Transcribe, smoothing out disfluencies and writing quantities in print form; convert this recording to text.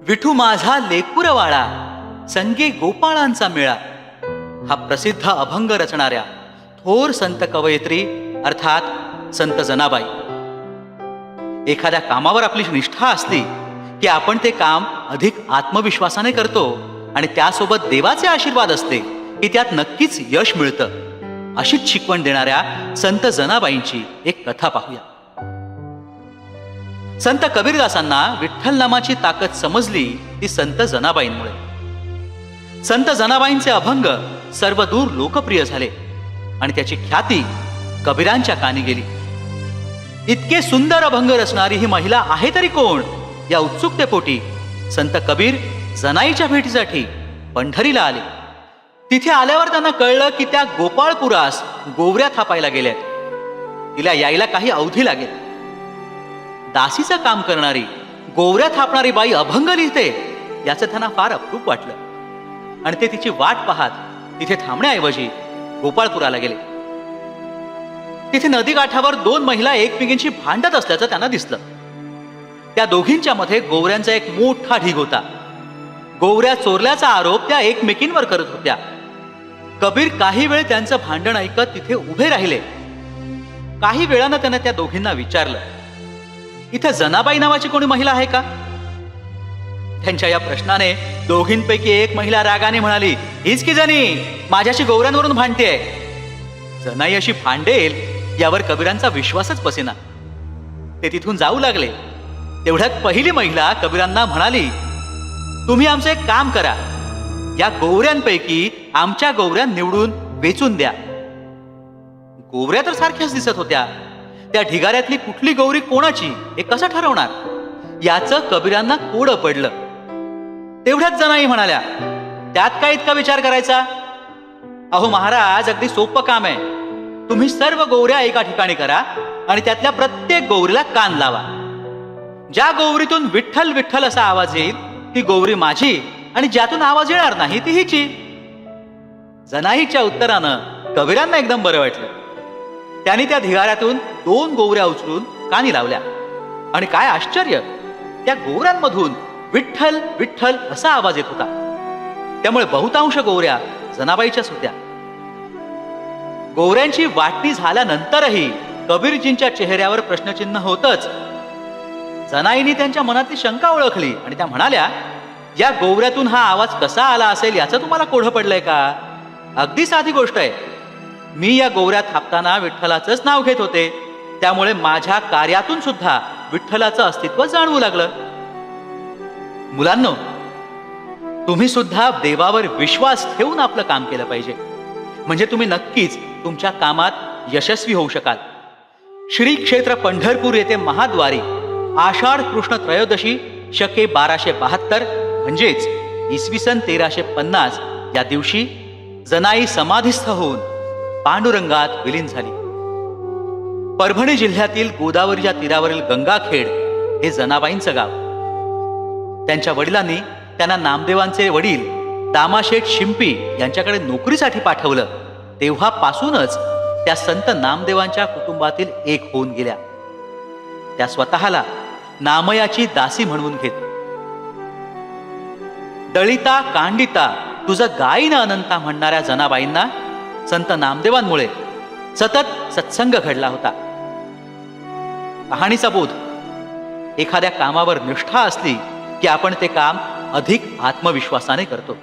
विठू माझा लेकुरवाळा, संगे गोपाळांचा मेळा, हा प्रसिद्ध अभंग रचणाऱ्या थोर संत कवयित्री अर्थात संत जनाबाई. एखाद्या कामावर आपली निष्ठा असली की आपण ते काम अधिक आत्मविश्वासाने करतो आणि त्यासोबत देवाचे आशीर्वाद असते की त्यात नक्कीच यश मिळतं. अशीच शिकवण देणाऱ्या संत जनाबाईंची एक कथा पाहूया. संत कबीरदासांना विठ्ठल नामाची ताकद समजली ती संत जनाबाईंमुळे. संत जनाबाईंचे अभंग सर्वदूर लोकप्रिय झाले आणि त्याची ख्याती कबीरांच्या कानी गेली. इतके सुंदर अभंग रचणारी ही महिला आहे तरी कोण या उत्सुकतेपोटी संत कबीर जनाईच्या भेटीसाठी पंढरीला आले. तिथे आल्यावर त्यांना कळलं की त्या गोपाळपुरास गोवऱ्या थापायला गेल्यात. तिला यायला काही अवधी लागेल. दासीचं काम करणारी गोवऱ्या थापणारी बाई अभंग लिहिते याचं त्यांना फार अप्रूप वाटलं आणि ते तिची वाट पाहत तिथे थांबण्याऐवजी गोपाळपुराला गेले. तिथे नदीकाठावर दोन महिला एकमेकींशी भांडत असल्याचं त्यांना दिसलं. त्या दोघींच्या मध्ये गोवऱ्यांचा एक मोठा ढीग होता. गोवऱ्या चोरल्याचा आरोप त्या एकमेकींवर करत होत्या. कबीर काही वेळ त्यांचं भांडण ऐकत तिथे उभे राहिले. काही वेळानं त्यानं त्या दोघींना विचारलं, इथे जनाबाई नावाची कोणी महिला आहे का? त्यांच्या या प्रश्नाने दोघींपैकी एक महिला रागाने म्हणाली, हीच की जनी, माझ्याशी गोवऱ्यांवरून भांडतेय. जनाई अशी भांडेल यावर कबीरांचा विश्वासच बसेना. ते तिथून जाऊ लागले. तेवढ्यात पहिली महिला कबीरांना म्हणाली, तुम्ही आमचं एक काम करा, या गोवऱ्यांपैकी आमच्या गोवऱ्या निवडून वेचून द्या. गोवऱ्या तर सारख्याच दिसत होत्या. त्या ढिगाऱ्यातली कुठली गौरी कोणाची हे कसं ठरवणार याचं कबीरांना कोडं पडलं. तेवढ्याच जनाई म्हणाल्या, त्यात काय इतका विचार करायचा? अहो महाराज, अगदी सोपं काम आहे. तुम्ही सर्व गोवऱ्या एका ठिकाणी करा आणि त्यातल्या प्रत्येक गौरीला कान लावा. ज्या गौरीतून विठ्ठल विठ्ठल असा आवाज येईल ती गौरी माझी आणि ज्यातून आवाज येणार नाही ती हिची. जनाईच्या उत्तरानं कबीरांना एकदम बरं वाटलं. त्यांनी त्या ढिगाऱ्यातून दोन गोवऱ्या उचलून कानी लावल्या आणि काय आश्चर्य, त्या गोवऱ्यांमधून विठ्ठल विठ्ठल असा आवाज येत होता. त्यामुळे बहुतांश गोवऱ्या जनाबाईच्याच होत्या. गोवऱ्यांची वाटणी झाल्यानंतरही कबीरजींच्या चेहऱ्यावर प्रश्नचिन्ह होतच. जनाईंनी त्यांच्या मनातली शंका ओळखली आणि त्या म्हणाल्या, या गोवऱ्यातून हा आवाज कसा आला असेल याचं तुम्हाला कोढं पडलंय का? अगदी साधी गोष्ट आहे. मी या गोवऱ्या थापताना विठ्ठलाचंच नाव घेत होते, त्यामुळे माझ्या कार्यातून सुद्धा विठ्ठलाचं अस्तित्व जाणवू लागलं. मुलांनो, तुम्ही सुद्धा देवावर विश्वास ठेवून आपलं काम केलं पाहिजे, म्हणजे तुम्ही नक्कीच तुमच्या कामात यशस्वी होऊ शकाल. श्री क्षेत्र पंढरपूर येथे महाद्वारी आषाढ कृष्ण त्रयोदशी शके 1272 म्हणजेच इसवी सन 1350 या दिवशी जनाई समाधीस्थ होऊन पांडुरंगात विलीन झाली. परभणी जिल्ह्यातील गोदावरीच्या तीरावरील गंगाखेड हे जनाबाईंचं गाव. त्यांच्या वडिलांनी त्यांना नामदेवांचे वडील दामाशेठ शिंपी यांच्याकडे नोकरीसाठी पाठवलं. तेव्हापासूनच त्या संत नामदेवांच्या कुटुंबातील एक होऊन गेल्या. त्या स्वतःला नामयाची दासी म्हणून घेत. दळिता कांडिता तुझं गायीनं अनंता म्हणणाऱ्या जनाबाईंना संत नामदेवांमुळे सतत सत्संग घडला होता. कहाणीचा बोध, एखाद्या कामावर निष्ठा असली की आपण ते काम अधिक आत्मविश्वासाने करतो.